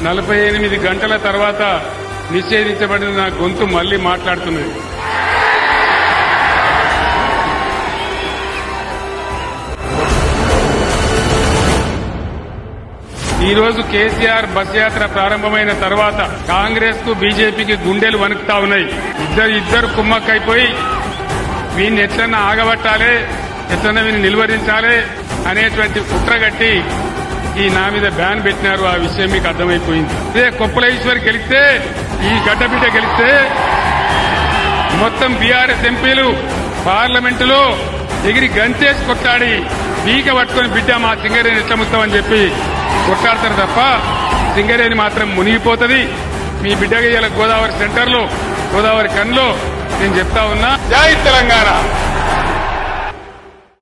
48 గంటల తర్వాత నిషేధించబడిన నా గొంతు మళ్లీ మాట్లాడుతున్నది. ఈ రోజు కేసీఆర్ బస్ యాత్ర ప్రారంభమైన తర్వాత కాంగ్రెస్ కు బీజేపీకి గుండెలు వణుకుతా ఉన్నాయి. ఇద్దరు కుమ్మక్కైపోయి వీన్ని ఎట్లన్నా ఆగబట్టాలి, ఎట్లన్నా వీన్ని నిలువరించాలి అనేటువంటి కుట్రగట్టి ఈ నా మీద బ్యాన్ పెట్టినారు. ఆ విషయం మీకు అర్థమైపోయింది. ఇదే కొప్పుల ఈశ్వర్ గెలిస్తే, ఈ గడ్డబిడ్డ గెలిస్తే మొత్తం బీఆర్ఎస్ ఎంపీలు పార్లమెంటులో ఎగిరి గంతేసి కొట్టాడి బీక పట్టుకుని బిడ్డ మా సింగరేణి ఎట్లా ముస్తామని చెప్పి కొట్టాడతారు తప్ప సింగరేణి మాత్రం మునిగిపోతుంది. మీ బిడ్డగా ఇవాళ గోదావరి సెంటర్లో, గోదావరి కన్లో నేను చెప్తా ఉన్నా, జై తెలంగాణ.